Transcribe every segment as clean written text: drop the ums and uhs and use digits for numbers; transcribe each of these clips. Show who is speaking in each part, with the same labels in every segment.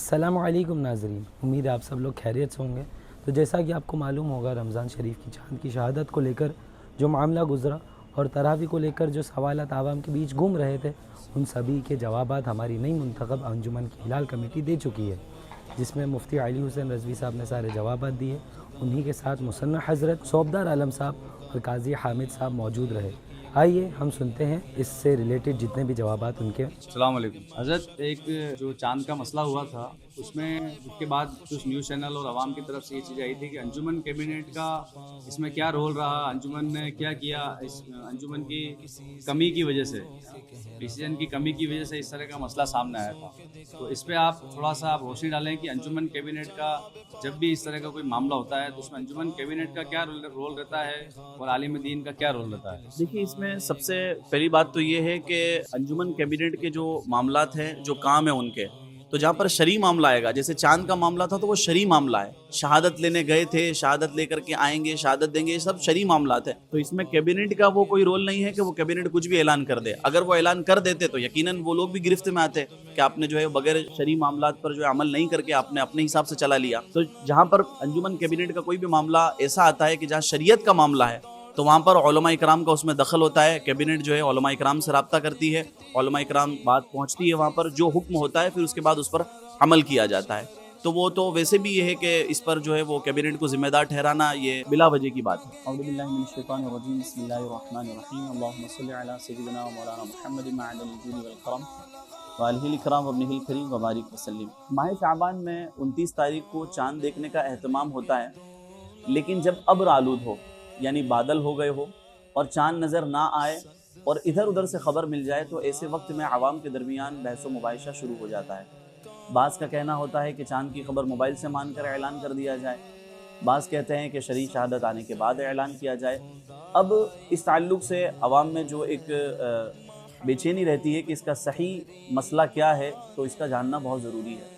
Speaker 1: السلام علیکم ناظرین، امید ہے آپ سب لوگ خیریت سے ہوں گے۔ تو جیسا کہ آپ کو معلوم ہوگا، رمضان شریف کی چاند کی شہادت کو لے کر جو معاملہ گزرا اور تراویح کو لے کر جو سوالات عوام کے بیچ گھوم رہے تھے، ان سبھی کے جوابات ہماری نئی منتخب انجمن کی ہلال کمیٹی دے چکی ہے، جس میں مفتی علی حسین رضوی صاحب نے سارے جوابات دیے۔ انہی کے ساتھ مصنع حضرت صوبدار عالم صاحب اور قاضی حامد صاحب موجود رہے۔ آئیے ہم سنتے ہیں اس سے ریلیٹڈ جتنے بھی جوابات ان کے۔
Speaker 2: السلام علیکم حضرت، ایک جو چاند کا مسئلہ ہوا تھا اس میں اس کے بعد کچھ نیوز چینل اور عوام کی طرف سے یہ چیز آئی تھی کہ انجمن کیبنٹ کا اس میں کیا رول رہا، انجمن نے کیا کیا، اس انجمن کی کمی کی وجہ سے، ڈیسیجن کی کمی کی وجہ سے اس طرح کا مسئلہ سامنے آیا تھا۔ تو اس پہ آپ تھوڑا سا آپ روشنی ڈالیں کہ انجمن کیبنٹ کا جب بھی اس طرح کا کوئی معاملہ ہوتا ہے تو اس میں انجمن کیبنٹ کا کیا رول رہتا ہے اور عالم دین کا کیا رول رہتا ہے۔
Speaker 3: دیکھیے، اس میں سب سے پہلی بات تو یہ ہے کہ انجمن کیبنٹ کے جو معاملات ہیں، جو کام ہیں ان کے، تو جہاں پر شرعی معاملہ آئے گا، جیسے چاند کا معاملہ تھا تو وہ شرعی معاملہ ہے، شہادت لینے گئے تھے، شہادت لے کر کے آئیں گے، شہادت دیں گے، یہ سب شرعی معاملات ہیں۔ تو اس میں کیبنٹ کا وہ کوئی رول نہیں ہے کہ وہ کیبنٹ کچھ بھی اعلان کر دے۔ اگر وہ اعلان کر دیتے تو یقیناً وہ لوگ بھی گرفت میں آتے کہ آپ نے جو ہے بغیر شرعی معاملات پر جو ہے عمل نہیں کر کے آپ نے اپنے حساب سے چلا لیا۔ تو جہاں پر انجمن کیبنٹ کا کوئی بھی معاملہ ایسا آتا ہے کہ جہاں شریعت کا معاملہ ہے تو وہاں پر علماء اکرام کا اس میں دخل ہوتا ہے۔ کیبنٹ جو ہے علماء اکرام سے رابطہ کرتی ہے، علماء اکرام بات پہنچتی ہے وہاں پر، جو حکم ہوتا ہے پھر اس کے بعد اس پر عمل کیا جاتا ہے۔ تو وہ تو ویسے بھی یہ ہے کہ اس پر جو ہے وہ کیبنٹ کو ذمہ دار ٹھہرانا یہ بلا وجہ کی بات ہے۔
Speaker 4: اعوذ باللہ من الشیطان الرجیم، بسم اللہ الرحمن الرحیم، اللہم صلی علی سیدنا و مولانا محمد معدن الجود والکرم وآلہ الاکرام وابنہ الکریم وبارک وسلم۔
Speaker 3: ماہ شعبان میں 29 تاریخ کو چاند دیکھنے کا اہتمام ہوتا ہے، لیکن جب ابر آلود ہو، یعنی بادل ہو گئے ہو اور چاند نظر نہ آئے اور ادھر ادھر سے خبر مل جائے تو ایسے وقت میں عوام کے درمیان بحث و مباحثہ شروع ہو جاتا ہے۔ بعض کا کہنا ہوتا ہے کہ چاند کی خبر موبائل سے مان کر اعلان کر دیا جائے، بعض کہتے ہیں کہ شرعی شہادت آنے کے بعد اعلان کیا جائے۔ اب اس تعلق سے عوام میں جو ایک بے چینی رہتی ہے کہ اس کا صحیح مسئلہ کیا ہے، تو اس کا جاننا بہت ضروری ہے۔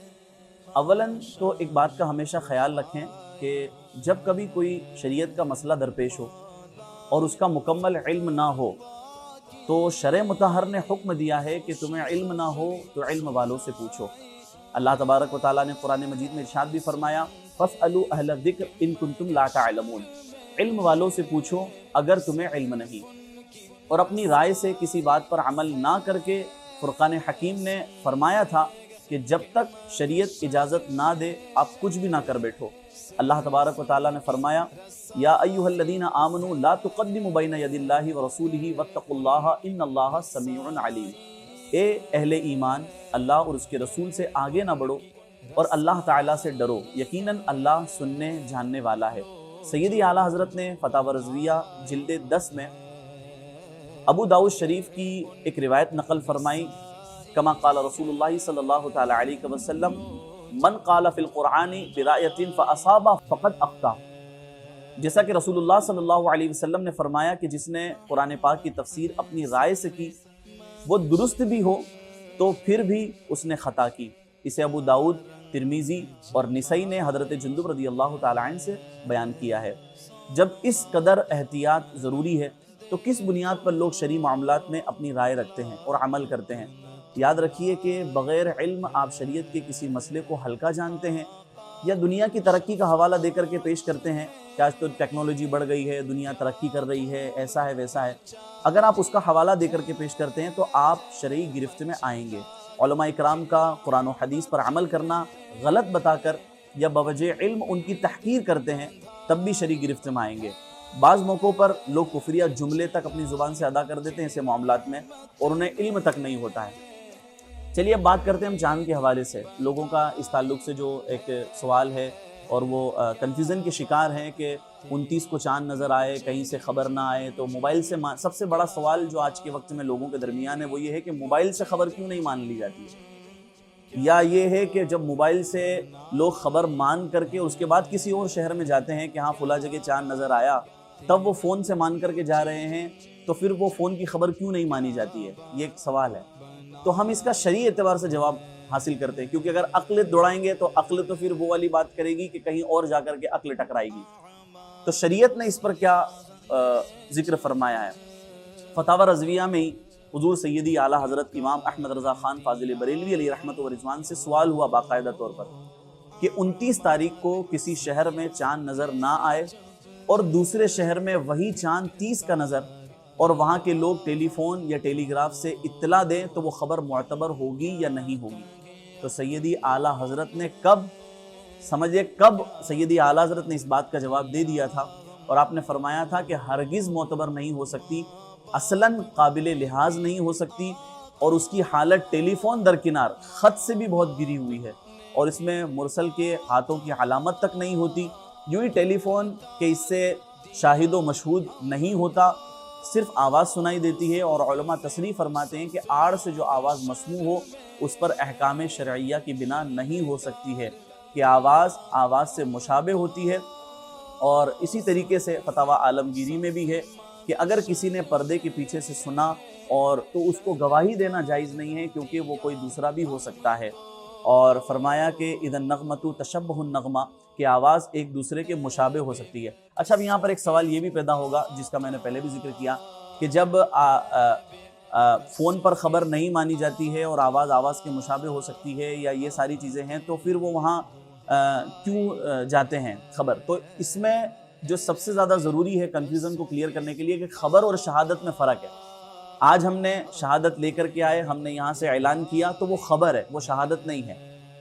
Speaker 3: اولاً تو ایک بات کا ہمیشہ خیال رکھیں کہ جب کبھی کوئی شریعت کا مسئلہ درپیش ہو اور اس کا مکمل علم نہ ہو تو شرع مطہر نے حکم دیا ہے کہ تمہیں علم نہ ہو تو علم والوں سے پوچھو۔ اللہ تبارک و تعالیٰ نے قرآن مجید میں ارشاد بھی فرمایا، فَاسْأَلُوا أَهْلَ الذِّكْرِ إِن كُنتُمْ لَا تَعْلَمُونَ، علم والوں سے پوچھو اگر تمہیں علم نہیں۔ اور اپنی رائے سے کسی بات پر عمل نہ کر کے فرقان حکیم نے فرمایا تھا کہ جب تک شریعت اجازت نہ دے آپ کچھ بھی نہ کر بیٹھو۔ اللہ تبارک و تعالیٰ نے فرمایا، یا ایھا الذین آمنوا لا تقدموا بین ید اللہ ورسولہ واتقوا اللہ ان اللہ سمیع علیم۔ اے اہل ایمان، اللہ اور اس کے رسول سے آگے نہ بڑھو اور اللہ تعالیٰ سے ڈرو، یقیناً اللہ سننے جاننے والا ہے۔ سیدی اعلیٰ حضرت نے فتاوی رضویہ جلد 10 میں ابو داؤد شریف کی ایک روایت نقل فرمائی، کما قال رسول اللہ صلی اللہ تعالی علیہ وسلم، من قال فی القرآن برایۃ فاصاب فقد اخطا۔ جیسا کہ رسول اللہ صلی اللہ علیہ وسلم نے فرمایا کہ جس نے قرآن پاک کی تفسیر اپنی رائے سے کی، وہ درست بھی ہو تو پھر بھی اس نے خطا کی۔ اسے ابو داؤد، ترمذی اور نسائی نے حضرت جندب رضی اللہ تعالی عنہ سے بیان کیا ہے۔ جب اس قدر احتیاط ضروری ہے تو کس بنیاد پر لوگ شرعی معاملات میں اپنی رائے رکھتے ہیں اور عمل کرتے ہیں؟ یاد رکھیے کہ بغیر علم آپ شریعت کے کسی مسئلے کو ہلکا جانتے ہیں یا دنیا کی ترقی کا حوالہ دے کر کے پیش کرتے ہیں کہ آج تو ٹیکنالوجی بڑھ گئی ہے، دنیا ترقی کر رہی ہے، ایسا ہے ویسا ہے۔ اگر آپ اس کا حوالہ دے کر کے پیش کرتے ہیں تو آپ شرعی گرفت میں آئیں گے۔ علماء اکرام کا قرآن و حدیث پر عمل کرنا غلط بتا کر یا بوجہ علم ان کی تحقیر کرتے ہیں تب بھی شرعی گرفت میں آئیں گے۔ بعض موقعوں پر لوگ کفریہ جملے تک اپنی زبان سے ادا کر دیتے ہیں ایسے معاملات میں اور انہیں علم تک نہیں ہوتا ہے۔ چلیے اب بات کرتے ہیں ہم چاند کے حوالے سے۔ لوگوں کا اس تعلق سے جو ایک سوال ہے اور وہ کنفیوژن کے شکار ہیں کہ 29 کو چاند نظر آئے، کہیں سے خبر نہ آئے تو موبائل سے سب سے بڑا سوال جو آج کے وقت میں لوگوں کے درمیان ہے وہ یہ ہے کہ موبائل سے خبر کیوں نہیں مان لی جاتی ہے، یا یہ ہے کہ جب موبائل سے لوگ خبر مان کر کے اس کے بعد کسی اور شہر میں جاتے ہیں کہ ہاں فلاں جگہ چاند نظر آیا، تب وہ فون سے مان کر کے جا رہے ہیں، تو پھر وہ فون کی خبر کیوں نہیں مانی جاتی ہے؟ یہ ایک سوال ہے۔ تو ہم اس کا شرعی اعتبار سے جواب حاصل کرتے ہیں، کیونکہ اگر عقل دوڑائیں گے تو عقل تو پھر وہ والی بات کرے گی کہ کہیں اور جا کر کے عقل ٹکرائے گی۔ تو شریعت نے اس پر کیا ذکر فرمایا ہے؟ فتاوی رضویہ میں ہی حضور سیدی اعلیٰ حضرت امام احمد رضا خان فاضل بریلوی علیہ رحمت و رضوان سے سوال ہوا باقاعدہ طور پر کہ 29 تاریخ کو کسی شہر میں چاند نظر نہ آئے اور دوسرے شہر میں وہی چاند 30 کا نظر، اور وہاں کے لوگ ٹیلی فون یا ٹیلی گراف سے اطلاع دیں تو وہ خبر معتبر ہوگی یا نہیں ہوگی؟ تو سیدی اعلیٰ حضرت نے کب سیدی اعلیٰ حضرت نے اس بات کا جواب دے دیا تھا، اور آپ نے فرمایا تھا کہ ہرگز معتبر نہیں ہو سکتی، اصلاً قابل لحاظ نہیں ہو سکتی، اور اس کی حالت ٹیلی فون درکنار خط سے بھی بہت گری ہوئی ہے، اور اس میں مرسل کے ہاتھوں کی علامت تک نہیں ہوتی، یوں ہی ٹیلی فون کے اس سے شاہد و مشہود نہیں ہوتا، صرف آواز سنائی دیتی ہے، اور علماء تصریح فرماتے ہیں کہ آڑ سے جو آواز مسموع ہو اس پر احکام شرعیہ کی بنا نہیں ہو سکتی ہے، کہ آواز سے مشابہ ہوتی ہے۔ اور اسی طریقے سے فتاوی عالمگیری میں بھی ہے کہ اگر کسی نے پردے کے پیچھے سے سنا اور تو اس کو گواہی دینا جائز نہیں ہے، کیونکہ وہ کوئی دوسرا بھی ہو سکتا ہے، اور فرمایا کہ اذا النغمۃ تشبہ النغمہ، کہ آواز ایک دوسرے کے مشابہ ہو سکتی ہے۔ اچھا، اب یہاں پر ایک سوال یہ بھی پیدا ہوگا جس کا میں نے پہلے بھی ذکر کیا کہ جب فون پر خبر نہیں مانی جاتی ہے اور آواز کے مشابہ ہو سکتی ہے یا یہ ساری چیزیں ہیں، تو پھر وہ وہاں کیوں جاتے ہیں خبر؟ تو اس میں جو سب سے زیادہ ضروری ہے کنفیوژن کو کلیئر کرنے کے لیے کہ خبر اور شہادت میں فرق ہے۔ آج ہم نے شہادت لے کر کے آئے، ہم نے یہاں سے اعلان کیا تو وہ خبر ہے، وہ شہادت نہیں ہے۔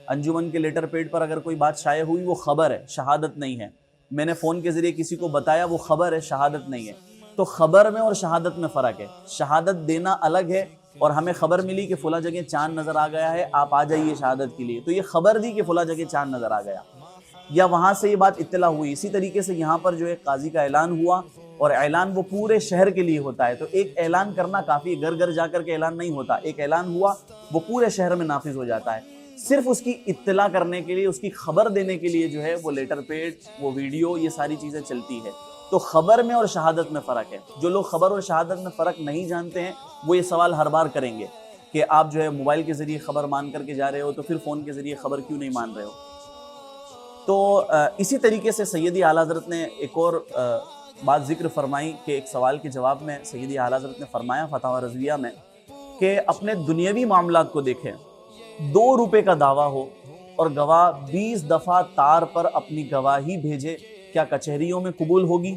Speaker 3: انجمن کے لیٹر پیڈ پر اگر کوئی بات شائع ہوئی وہ خبر ہے، شہادت نہیں ہے۔ میں نے فون کے ذریعے کسی کو بتایا، وہ خبر ہے، شہادت نہیں ہے۔ تو خبر میں اور شہادت میں فرق ہے۔ شہادت دینا الگ ہے، اور ہمیں خبر ملی کہ فلاں جگہ چاند نظر آ گیا ہے، آپ آ جائیے شہادت کے لیے، تو یہ خبر دی کہ فلاں جگہ چاند نظر آ گیا، یا وہاں سے یہ بات اطلاع ہوئی۔ اسی طریقے سے یہاں پر جو ہے قاضی کا اعلان ہوا، اور اعلان وہ پورے شہر کے لیے ہوتا ہے، تو ایک اعلان کرنا کافی، گھر گھر جا کر کے اعلان نہیں ہوتا، ایک اعلان ہوا وہ پورے شہر میں نافذ ہو جاتا ہے۔ صرف اس کی اطلاع کرنے کے لیے، اس کی خبر دینے کے لیے جو ہے وہ لیٹر پیڈ، وہ ویڈیو، یہ ساری چیزیں چلتی ہے۔ تو خبر میں اور شہادت میں فرق ہے۔ جو لوگ خبر اور شہادت میں فرق نہیں جانتے ہیں وہ یہ سوال ہر بار کریں گے کہ آپ جو ہے موبائل کے ذریعے خبر مان کر کے جا رہے ہو، تو پھر فون کے ذریعے خبر کیوں نہیں مان رہے ہو؟ تو اسی طریقے سے سیدی اعلیٰ حضرت نے ایک اور بات ذکر فرمائی کہ ایک سوال کے جواب میں سیدی اعلیٰ حضرت نے فرمایا فتاوی رضویہ میں کہ اپنے دنیاوی معاملات کو دیکھیں، 2 روپے کا دعویٰ ہو اور گواہ 20 دفعہ تار پر اپنی گواہی بھیجے، کیا کچہریوں میں قبول ہوگی؟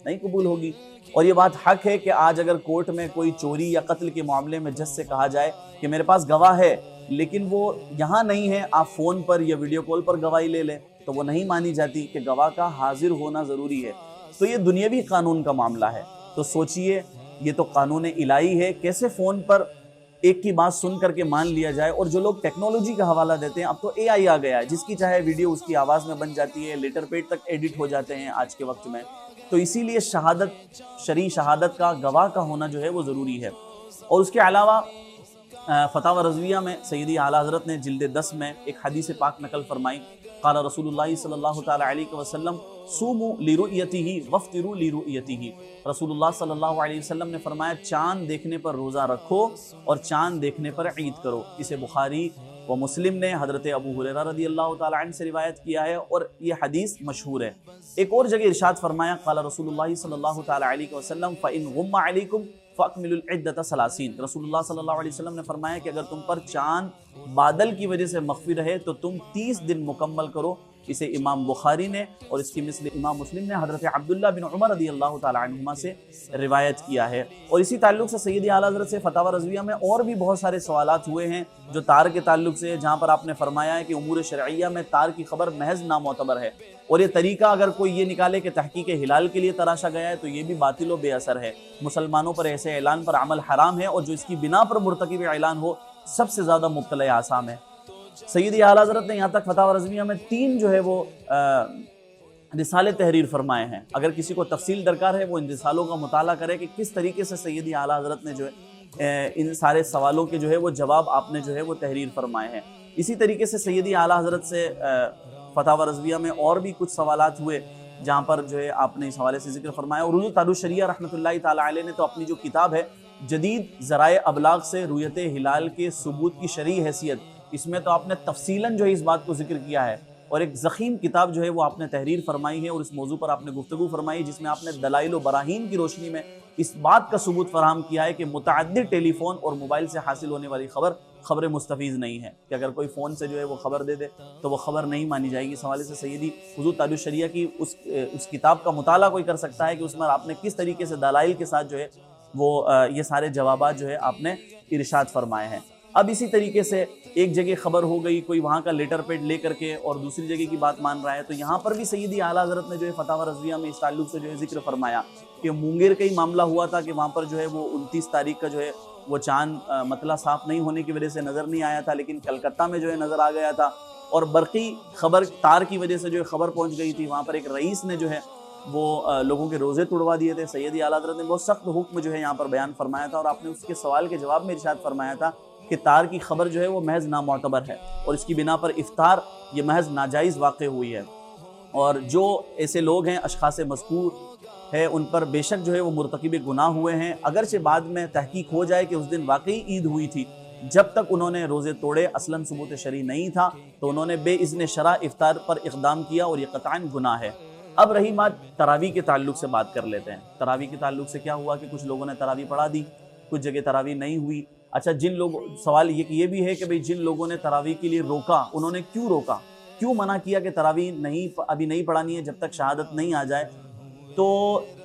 Speaker 3: نہیں قبول ہوگی۔ اور یہ بات حق ہے کہ آج اگر کورٹ میں کوئی چوری یا قتل کے معاملے میں جج سے کہا جائے کہ میرے پاس گواہ ہے لیکن وہ یہاں نہیں ہے، آپ فون پر یا ویڈیو کال پر گواہی لے لیں، تو وہ نہیں مانی جاتی، کہ گواہ کا حاضر ہونا ضروری ہے۔ تو یہ دنیاوی قانون کا معاملہ ہے۔ تو سوچئے، یہ تو قانون الہی ہے، کیسے فون پر ایک کی بات سن کر کے مان لیا جائے؟ اور جو لوگ ٹیکنالوجی کا حوالہ دیتے ہیں، اب تو AI آ گیا ہے، جس کی چاہے ویڈیو اس کی آواز میں بن جاتی ہے، لیٹر پیڈ تک ایڈٹ ہو جاتے ہیں آج کے وقت میں۔ تو اسی لیے شہادت، شرعی شہادت کا، گواہ کا ہونا جو ہے وہ ضروری ہے۔ اور اس کے علاوہ فتاوی رضویہ میں سیدی اعلیٰ حضرت نے جلد 10 میں ایک حدیث پاک نقل فرمائی، قال رسول اللہ صلی اللہ تعالی علیہ وسلم صوموا لرؤیتہ وافطروا لرؤیتہ۔ رسول اللہ صلی اللہ علیہ وسلم نے فرمایا چاند دیکھنے پر روزہ رکھو اور چاند دیکھنے پر عید کرو۔ اسے بخاری و مسلم نے حضرت ابو ہریرہ رضی اللہ تعالی عنہ سے روایت کیا ہے، اور یہ حدیث مشہور ہے۔ ایک اور جگہ ارشاد فرمایا، قال رسول اللہ صلی اللہ تعالی علیہ وسلم فإن غم علیکم فاکملوا العدۃ 30۔ رسول اللہ صلی اللہ علیہ وسلم نے فرمایا کہ اگر تم پر چاند بادل کی وجہ سے مخفی رہے تو تم 30 دن مکمل کرو۔ اسے امام بخاری نے اور اس کی مثل امام مسلم نے حضرت عبداللہ بن عمر رضی اللہ تعالی عنہما سے روایت کیا ہے۔ اور اسی تعلق سے سیدی اعلیٰ حضرت سے فتاوی رضویہ میں اور بھی بہت سارے سوالات ہوئے ہیں جو تار کے تعلق سے، جہاں پر آپ نے فرمایا ہے کہ امور شرعیہ میں تار کی خبر محض نامعتبر ہے، اور یہ طریقہ اگر کوئی یہ نکالے کہ تحقیق ہلال کے لیے تراشا گیا ہے تو یہ بھی باطل و بے اثر ہے۔ مسلمانوں پر ایسے اعلان پر عمل حرام ہے، اور جو اس کی بنا پر مرتکب اعلان ہو سب سے زیادہ مبتلا آثام ہے۔ سیدی اعلیٰ حضرت نے یہاں تک فتاوی رضویہ میں 3 جو ہے وہ رسالے تحریر فرمائے ہیں۔ اگر کسی کو تفصیل درکار ہے وہ ان رسالوں کا مطالعہ کرے کہ کس طریقے سے سیدی اعلیٰ حضرت نے جو ہے ان سارے سوالوں کے جو ہے وہ جواب آپ نے جو ہے وہ تحریر فرمائے ہیں۔ اسی طریقے سے سیدی اعلیٰ حضرت سے فتاوی رضویہ میں اور بھی کچھ سوالات ہوئے جہاں پر جو ہے آپ نے اس حوالے سے ذکر فرمایا۔ اور حضور تاج الشریعہ رحمۃ اللہ تعالی علیہ نے تو اپنی جو کتاب ہے جدید ذرائع ابلاغ سے رؤیت ہلال کے ثبوت کی شرعی حیثیت، اس میں تو آپ نے تفصیلاً جو ہے اس بات کو ذکر کیا ہے اور ایک ضخیم کتاب جو ہے وہ آپ نے تحریر فرمائی ہے اور اس موضوع پر آپ نے گفتگو فرمائی، جس میں آپ نے دلائل و براہین کی روشنی میں اس بات کا ثبوت فراہم کیا ہے کہ متعدد ٹیلی فون اور موبائل سے حاصل ہونے والی خبر مستفیض نہیں ہے، کہ اگر کوئی فون سے جو ہے وہ خبر دے دے تو وہ خبر نہیں مانی جائے گی۔ اس حوالے سے سیدی حضور تاج الشریعہ کی اس کتاب کا مطالعہ کوئی کر سکتا ہے کہ اس میں آپ نے کس طریقے سے دلائل کے ساتھ جو ہے وہ یہ سارے جوابات جو ہے آپ نے ارشاد فرمائے ہیں۔ اب اسی طریقے سے ایک جگہ خبر ہو گئی، کوئی وہاں کا لیٹر پیڈ لے کر کے اور دوسری جگہ کی بات مان رہا ہے، تو یہاں پر بھی سیدی اعلیٰ حضرت نے جو ہے فتاوی رضویہ میں اس تعلق سے جو ہے ذکر فرمایا کہ مونگیر کا ہی معاملہ ہوا تھا کہ وہاں پر جو ہے وہ 29 تاریخ کا جو ہے وہ چاند مطلع صاف نہیں ہونے کی وجہ سے نظر نہیں آیا تھا، لیکن کلکتہ میں جو ہے نظر آ گیا تھا، اور برقی خبر تار کی وجہ سے جو ہے خبر پہنچ گئی تھی۔ وہاں پر ایک رئیس نے جو ہے وہ لوگوں کے روزے توڑوا دیے تھے۔ سیدی اعلیٰ حضرت نے بہت سخت حکم جو ہے یہاں پر بیان فرمایا تھا، اور آپ نے اس کے سوال کے جواب میں ارشاد فرمایا تھا کہ تار کی خبر جو ہے وہ محض نامعتبر ہے، اور اس کی بنا پر افطار یہ محض ناجائز واقع ہوئی ہے، اور جو ایسے لوگ ہیں اشخاص مذکور ہے ان پر بے شک جو ہے وہ مرتکب گناہ ہوئے ہیں، اگرچہ بعد میں تحقیق ہو جائے کہ اس دن واقعی عید ہوئی تھی، جب تک انہوں نے روزے توڑے اصلاً ثبوت شرعی نہیں تھا تو انہوں نے بے اذن شرع افطار پر اقدام کیا، اور یہ قطعاً گناہ ہے۔ اب رہی بات تراویح کے تعلق سے بات کر لیتے ہیں۔ تراویح کے تعلق سے کیا ہوا کہ کچھ لوگوں نے تراویح پڑھا دی، کچھ جگہ تراویح نہیں ہوئی۔ اچھا، سوال یہ بھی ہے کہ بھئی جن لوگوں نے تراویح کے لیے روکا، انہوں نے کیوں روکا، کیوں منع کیا کہ تراویح ابھی نہیں پڑھانی ہے جب تک شہادت نہیں آ جائے؟ تو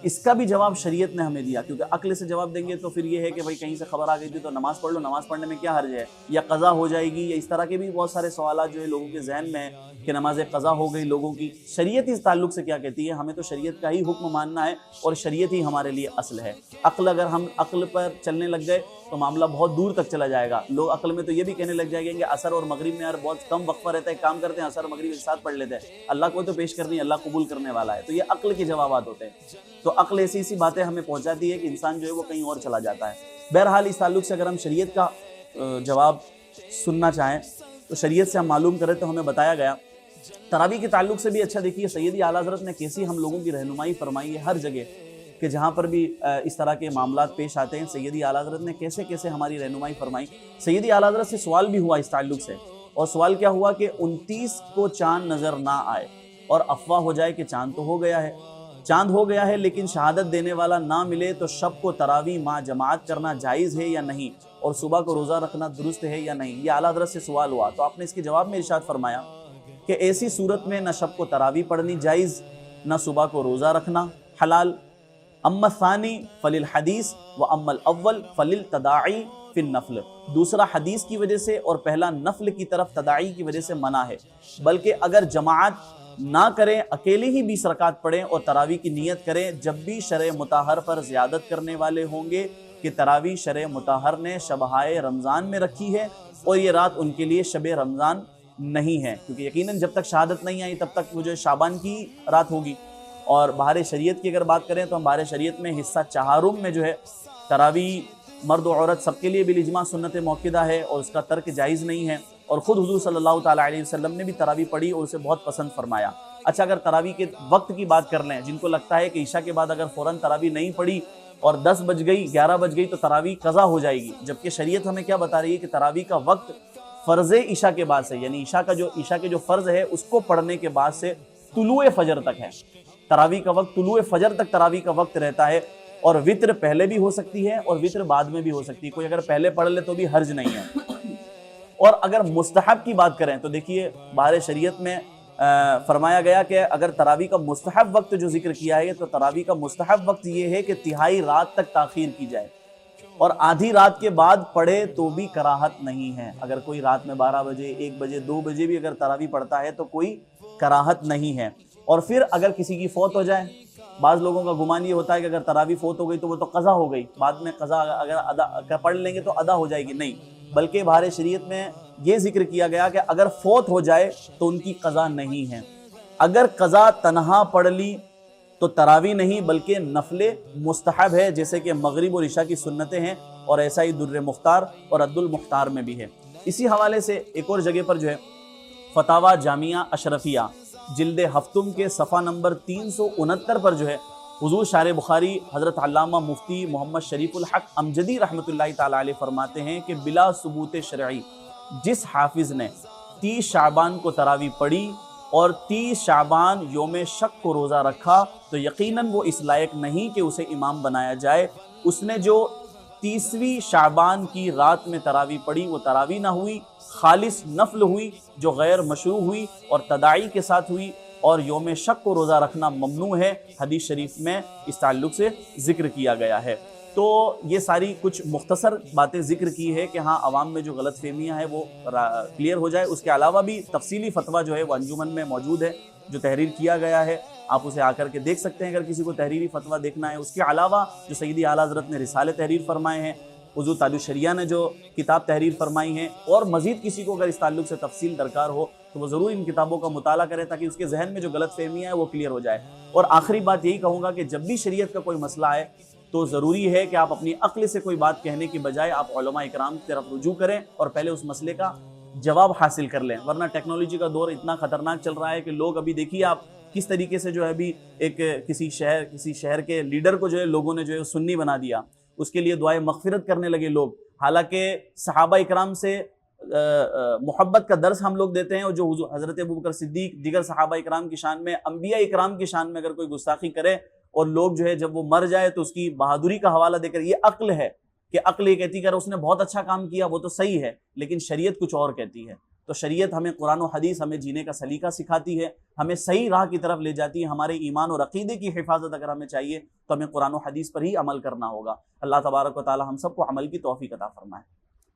Speaker 3: اس کا بھی جواب شریعت نے ہمیں دیا، کیونکہ عقل سے جواب دیں گے تو پھر یہ ہے کہ بھئی کہیں سے خبر آ گئی تھی تو نماز پڑھ لو، نماز پڑھنے میں کیا حرج ہے، یا قضا ہو جائے گی، یا اس طرح کے بھی بہت سارے سوالات جو ہے لوگوں کے ذہن میں ہیں کہ نماز قضا ہو گئی لوگوں کی۔ شریعت اس تعلق سے کیا کہتی ہے؟ ہمیں تو شریعت کا ہی حکم ماننا ہے، اور شریعت ہی ہمارے لیے اصل ہے۔ اگر ہم عقل پر چلنے لگ گئے تو معاملہ بہت دور تک چلا جائے گا۔ لوگ عقل میں تو یہ بھی کہنے لگ جائیں گے کہ عصر اور مغرب میں یار بہت کم وقفہ رہتا ہے، کام کرتے ہیں عصر مغرب ایک ساتھ پڑھ لیتے ہیں، اللہ کو تو پیش کرنی، اللہ قبول کرنے والا ہے۔ تو یہ عقل کے جوابات ہوتے ہیں، تو عقل ایسی باتیں ہمیں پہنچاتی ہے کہ انسان جو ہے وہ کہیں اور چلا جاتا ہے۔ بہرحال اس تعلق سے اگر ہم شریعت کا جواب سننا چاہیں تو شریعت سے ہم معلوم کریں تو ہمیں بتایا گیا تراویح کے تعلق سے بھی۔ اچھا دیکھیے سیدی اعلیٰ حضرت نے کیسی ہم لوگوں کی رہنمائی فرمائی ہے ہر جگہ، کہ جہاں پر بھی اس طرح کے معاملات پیش آتے ہیں سیدی اعلیٰ حضرت نے کیسے ہماری رہنمائی فرمائی۔ سیدی اعلیٰ حضرت سے سوال بھی ہوا اس تعلق سے، اور سوال کیا ہوا کہ 29 کو چاند نظر نہ آئے اور افواہ ہو جائے کہ چاند تو ہو گیا ہے، چاند ہو گیا ہے لیکن شہادت دینے والا نہ ملے تو شب کو تراویح مع جماعت کرنا جائز ہے یا نہیں، اور صبح کو روزہ رکھنا درست ہے یا نہیں؟ یہ اعلیٰ حضرت سے سوال ہوا، تو آپ نے اس کے جواب میں ارشاد فرمایا کہ ایسی صورت میں نہ شب کو تراویح پڑھنی جائز، نہ صبح کو روزہ رکھنا حلال۔ اما الثانی فللحدیث و اما الاول فللتداعی فی النفل، دوسرا حدیث کی وجہ سے اور پہلا نفل کی طرف تداعی کی وجہ سے منع ہے، بلکہ اگر جماعت نہ کریں اکیلے ہی 20 رکعت پڑھیں اور تراویح کی نیت کریں، جب بھی شرع مطہر پر زیادت کرنے والے ہوں گے کہ تراویح شرع مطہر نے شبہائے رمضان میں رکھی ہے اور یہ رات ان کے لیے شب رمضان نہیں ہے، کیونکہ یقیناً جب تک شہادت نہیں آئی تب تک وہ جو شعبان کی رات ہوگی۔ اور بہار شریعت کی اگر بات کریں تو ہم بہار شریعت میں حصہ چہارم میں جو ہے تراویح مرد و عورت سب کے لیے بالاجماع سنت موقدہ ہے، اور اس کا ترک جائز نہیں ہے، اور خود حضور صلی اللہ تعالیٰ علیہ وسلم نے بھی تراویح پڑھی اور اسے بہت پسند فرمایا۔ اچھا، اگر تراویح کے وقت کی بات کر لیں، جن کو لگتا ہے کہ عشاء کے بعد اگر فوراً تراویح نہیں پڑھی اور 10 بج گئی 11 بج گئی تو تراویح قضا ہو جائے گی، جبکہ شریعت ہمیں کیا بتا رہی ہے کہ تراویح کا وقت فرض عشاء کے بعد سے، یعنی عشاء کے جو فرض ہے اس کو پڑھنے کے بعد سے طلوع فجر تک ہے۔ تراویح کا وقت طلوع فجر تک تراویح کا وقت رہتا ہے، اور وطر پہلے بھی ہو سکتی ہے اور وطر بعد میں بھی ہو سکتی ہے، کوئی اگر پہلے پڑھ لے تو بھی حرج نہیں ہے۔ اور اگر مستحب کی بات کریں تو دیکھیے بہار شریعت میں فرمایا گیا کہ اگر تراویح کا مستحب وقت جو ذکر کیا ہے تو تراویح کا مستحب وقت یہ ہے کہ تہائی رات تک تاخیر کی جائے، اور آدھی رات کے بعد پڑھے تو بھی کراہت نہیں ہے۔ اگر کوئی رات میں 12 بجے 1 بجے 2 بجے بھی اگر تراویح پڑھتا ہے تو کوئی کراہت نہیں ہے۔ اور پھر اگر کسی کی فوت ہو جائے، بعض لوگوں کا گمان یہ ہوتا ہے کہ اگر تراویح فوت ہو گئی تو وہ تو قضا ہو گئی، بعد میں قضا اگر ادا پڑھ لیں گے تو ادا ہو جائے گی، نہیں، بلکہ بہار شریعت میں یہ ذکر کیا گیا کہ اگر فوت ہو جائے تو ان کی قضا نہیں ہے۔ اگر قضا تنہا پڑھ لی تو تراویح نہیں بلکہ نفل مستحب ہے، جیسے کہ مغرب اور عشاء کی سنتیں ہیں، اور ایسا ہی در مختار اور عد المختار میں بھی ہے۔ اسی حوالے سے ایک اور جگہ پر جو ہے فتاوی جامعہ اشرفیہ جلد ہفتم کے صفحہ نمبر 369 پر جو ہے حضور شارح بخاری حضرت علامہ مفتی محمد شریف الحق امجدی رحمۃ اللہ تعالی علیہ فرماتے ہیں کہ بلا ثبوت شرعی جس حافظ نے 30 شعبان کو تراویح پڑھی اور 30 شعبان یوم شک کو روزہ رکھا تو یقیناً وہ اس لائق نہیں کہ اسے امام بنایا جائے۔ اس نے جو 30ویں شعبان کی رات میں تراویح پڑھی وہ تراویح نہ ہوئی، خالص نفل ہوئی جو غیر مشروع ہوئی اور تداعی کے ساتھ ہوئی، اور یوم شک کو روزہ رکھنا ممنوع ہے، حدیث شریف میں اس تعلق سے ذکر کیا گیا ہے۔ تو یہ ساری کچھ مختصر باتیں ذکر کی ہے کہ ہاں عوام میں جو غلط فہمیاں ہیں وہ کلیئر ہو جائے۔ اس کے علاوہ بھی تفصیلی فتویٰ جو ہے وہ انجمن میں موجود ہے جو تحریر کیا گیا ہے، آپ اسے آ کر کے دیکھ سکتے ہیں اگر کسی کو تحریری فتویٰ دیکھنا ہے۔ اس کے علاوہ جو سیدی اعلیٰ حضرت نے رسالے تحریر فرمائے ہیں، حضور تاج الشریعہ نے جو کتاب تحریر فرمائی ہیں، اور مزید کسی کو اگر اس تعلق سے تفصیل درکار ہو تو وہ ضرور ان کتابوں کا مطالعہ کرے تاکہ اس کے ذہن میں جو غلط فہمیاں ہیں وہ کلیئر ہو جائے۔ اور آخری بات یہی کہوں گا کہ جب بھی شریعت کا کوئی مسئلہ آئے تو ضروری ہے کہ آپ اپنی عقل سے کوئی بات کہنے کی بجائے آپ علماء اکرام کی طرف رجوع کریں اور پہلے اس مسئلے کا جواب حاصل کر لیں، ورنہ ٹیکنالوجی کا دور اتنا خطرناک چل رہا ہے کہ لوگ ابھی دیکھیے آپ کس طریقے سے جو ہے ابھی ایک کسی شہر کے لیڈر کو جو ہے لوگوں نے جو ہے سنی بنا دیا، اس کے لیے دعائے مغفرت کرنے لگے لوگ، حالانکہ صحابہ اکرام سے محبت کا درس ہم لوگ دیتے ہیں، اور جو حضرت ابوبکر صدیق دیگر صحابہ اکرام کی شان میں، انبیاء اکرام کی شان میں اگر کوئی گستاخی کرے اور لوگ جو ہے جب وہ مر جائے تو اس کی بہادری کا حوالہ دے کر، یہ عقل ہے کہ عقل یہ کہتی کہ اس نے بہت اچھا کام کیا وہ تو صحیح ہے، لیکن شریعت کچھ اور کہتی ہے۔ تو شریعت ہمیں قرآن و حدیث ہمیں جینے کا سلیقہ سکھاتی ہے، ہمیں صحیح راہ کی طرف لے جاتی ہے۔ ہمارے ایمان اور عقیدے کی حفاظت اگر ہمیں چاہیے تو ہمیں قرآن و حدیث پر ہی عمل کرنا ہوگا۔ اللہ تبارک و تعالی ہم سب کو عمل کی توفیق عطا فرمائے۔